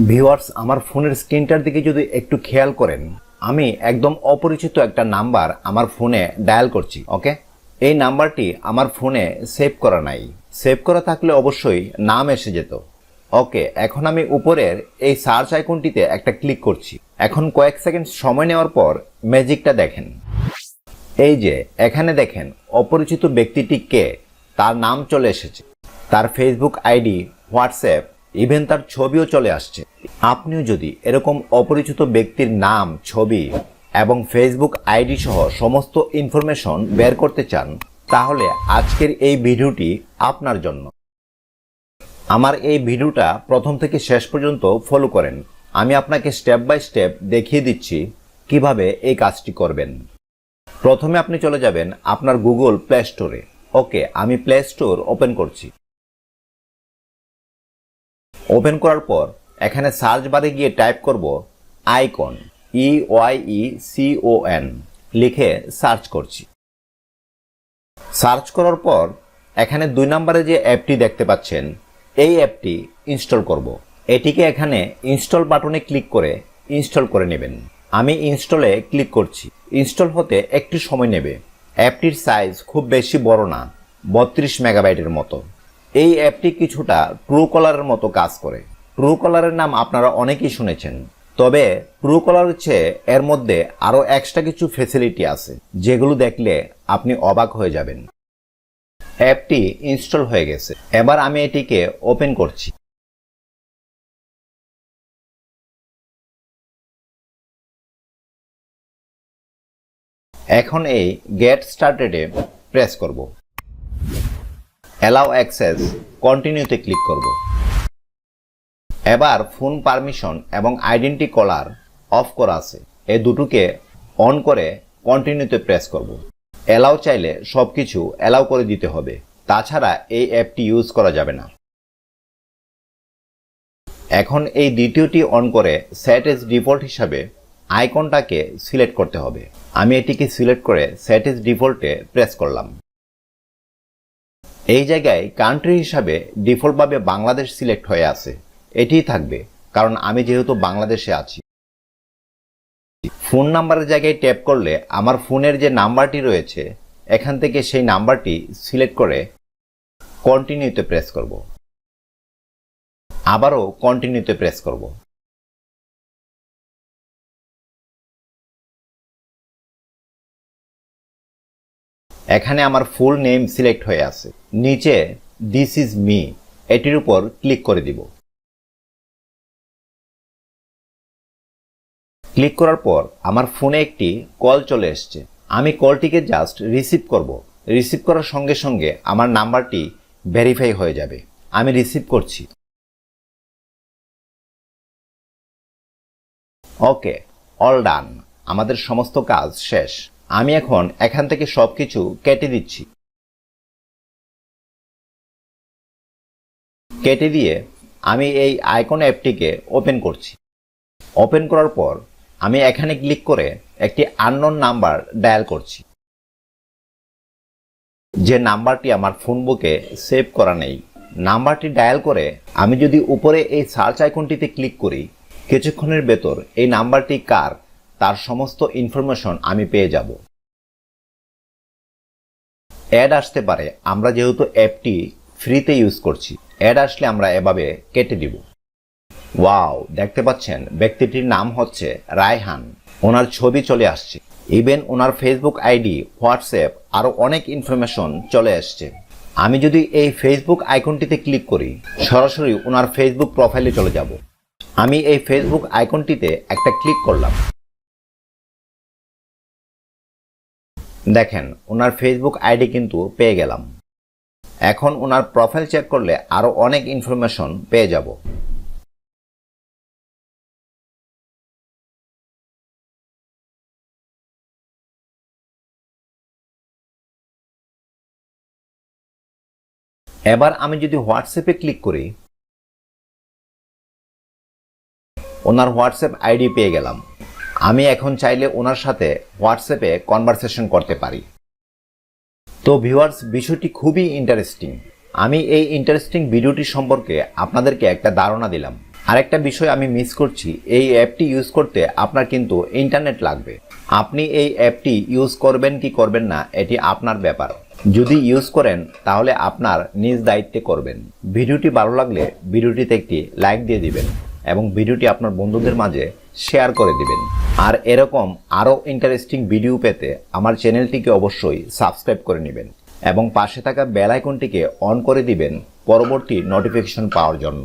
Viewers, আমার ফোনের স্ক্রিনটার দিকে যদি একটু খেয়াল করেন, আমি একদম অপরিচিত একটা নাম্বার আমার ফোনে ডায়াল করছি। ওকে, এই নাম্বারটি আমার ফোনে সেভ করা নাই। সেভ করা থাকলে অবশ্যই নাম এসে যেত। ওকে, এখন আমি উপরের এই সার্চ আইকনটিতে একটা ক্লিক করছি। এখন কয়েক সেকেন্ড সময় নেওয়ার পর ম্যাজিকটা দেখেন। এই যে এখানে দেখেন অপরিচিত ব্যক্তিটি কে, তার নাম চলে এসেছে, তার ফেসবুক আইডি, হোয়াটসঅ্যাপ, ইভেন তার ছবিও চলে আসছে। আপনিও যদি এরকম অপরিচিত ব্যক্তির নাম, ছবি এবং ফেসবুক আইডি সহ সমস্ত ইনফরমেশন বের করতে চান, তাহলে আজকের এই ভিডিওটি আপনার জন্য। আমার এই ভিডিওটা প্রথম থেকে শেষ পর্যন্ত ফলো করেন। আমি আপনাকে স্টেপ বাই স্টেপ দেখিয়ে দিচ্ছি কিভাবে এই কাজটি করবেন। প্রথমে আপনি চলে যাবেন আপনার গুগল প্লে স্টোরে। ওকে, আমি প্লে স্টোর ওপেন করছি। ওপেন করার পর এখানে সার্চ বারে গিয়ে টাইপ করব আইকন, EYECON লিখে সার্চ করছি। সার্চ করার পর এখানে 2 নম্বরে যে অ্যাপটি দেখতে পাচ্ছেন, এই অ্যাপটি ইনস্টল করব। এটিকে এখানে ইনস্টল বাটনে ক্লিক করে ইনস্টল করে নেবেন। আমি ইনস্টলে ক্লিক করছি। ইনস্টল হতে একটু সময় নেবে। অ্যাপটির সাইজ খুব বেশি বড় না, 32 মেগাবাইটের মতো। এই অ্যাপটি কিছুটা ট্রুকলারের মতো কাজ করে। ট্রুকলারের নাম আপনারা অনেকেই শুনেছেন, তবে ট্রুকলারের চেয়ে এর মধ্যে আরও এক্সট্রা কিছু ফ্যাসিলিটি আছে, যেগুলো দেখলে আপনি অবাক হয়ে যাবেন। অ্যাপটি ইনস্টল হয়ে গেছে। এবার আমি এটিকে ওপেন করছি। এখন এই গেট স্টার্টেডে প্রেস করব। অ্যালাউ অ্যাক্সেস, কন্টিনিউতে ক্লিক করব। এবার ফোন পারমিশন এবং আইডেন্টি কলার অফ করা আছে, এই দুটোকে অন করে কন্টিনিউতে প্রেস করব। অ্যালাউ চাইলে সবকিছু অ্যালাউ করে দিতে হবে, তাছাড়া এই অ্যাপটি ইউজ করা যাবে না। এখন এই দ্বিতীয়টি অন করে সেট এজ ডিফল্ট হিসাবে আইকনটাকে সিলেক্ট করতে হবে। আমি এটিকে সিলেক্ট করে সেট এজ ডিফল্টে প্রেস করলাম। এই জায়গায় কান্ট্রি হিসাবে ডিফল্টভাবে বাংলাদেশ সিলেক্ট হয়ে আছে। এটিই থাকবে, কারণ আমি যেহেতু বাংলাদেশে আছি। ফোন নাম্বারের জায়গায় ট্যাপ করলে আমার ফোনের যে নাম্বারটি রয়েছে, এখান থেকে সেই নাম্বারটি সিলেক্ট করে কন্টিনিউতে প্রেস করব। আবারও কন্টিনিউতে প্রেস করব। এখানে আমার ফুল নেম সিলেক্ট হয়ে আছে। নিচে দিস ইজ মি, এটির উপর ক্লিক করে দিব। ক্লিক করার পর আমার ফোনে একটি কল চলে এসছে। আমি কলটিকে জাস্ট রিসিভ করব। রিসিভ করার সঙ্গে সঙ্গে আমার নাম্বারটি ভেরিফাই হয়ে যাবে। আমি রিসিভ করছি। ওকে, অল ডান, আমাদের সমস্ত কাজ শেষ। আমি এখন এখান থেকে সবকিছু কেটে দিচ্ছি। কেটে দিয়ে আমি এই আইকন অ্যাপটিকে ওপেন করছি। ওপেন করার পর আমি এখানে ক্লিক করে একটি আননোন নাম্বার ডায়াল করছি, যে নাম্বারটি আমার ফোন বুকে সেভ করা নেই। নাম্বারটি ডায়াল করে আমি যদি উপরে এই সার্চ আইকনটিতে ক্লিক করি, কিছুক্ষণের ভেতর এই নাম্বারটি কার, তার সমস্ত ইনফরমেশন আমি পেয়ে যাব। অ্যাড আসতে পারে, আমরা যেহেতু অ্যাপটি ফ্রিতে ইউজ করছি, অ্যাড আসলে আমরা এভাবে কেটে দিব। ওয়াও, দেখতে পাচ্ছেন ব্যক্তিটির নাম হচ্ছে রায়হান। ওনার ছবি চলে আসছে, ইভেন ওনার ফেসবুক আইডি, হোয়াটসঅ্যাপ, আরও অনেক ইনফরমেশন চলে আসছে। আমি যদি এই ফেসবুক আইকনটিতে ক্লিক করি, সরাসরি ওনার ফেসবুক প্রোফাইলে চলে যাব। আমি এই ফেসবুক আইকনটিতে একটা ক্লিক করলাম। দেখেন ওনার ফেসবুক আইডি কিন্তু পেয়ে গেলাম। এখন ওনার প্রোফাইল চেক করলে আরও অনেক ইনফরমেশন পেয়ে যাব। এবার আমি যদি হোয়াটসঅ্যাপে ক্লিক করি, ওনার হোয়াটসঅ্যাপ আইডি পেয়ে গেলাম। আমি এখন চাইলে ওনার সাথে হোয়াটসঅ্যাপে কনভারসেশন করতে পারি। তো ভিউয়ার্স, বিষয়টি খুবই ইন্টারেস্টিং। আমি এই ইন্টারেস্টিং ভিডিওটি সম্পর্কে আপনাদেরকে একটা ধারণা দিলাম। আরেকটা বিষয় আমি মিস করছি, এই অ্যাপটি ইউজ করতে আপনার কিন্তু ইন্টারনেট লাগবে। আপনি এই অ্যাপটি ইউজ করবেন কি করবেন না এটি আপনার ব্যাপার। যদি ইউজ করেন তাহলে আপনার নিজ দায়িত্বে করবেন। ভিডিওটি ভালো লাগলে ভিডিওটিতে একটি লাইক দিয়ে দিবেন এবং ভিডিওটি আপনার বন্ধুদের মাঝে শেয়ার করে দিবেন। আর এরকম আরও ইন্টারেস্টিং ভিডিও পেতে আমার চ্যানেলটিকে অবশ্যই সাবস্ক্রাইব করে নেবেন এবং পাশে থাকা বেল আইকনটিকে অন করে দিবেন পরবর্তী নোটিফিকেশন পাওয়ার জন্য।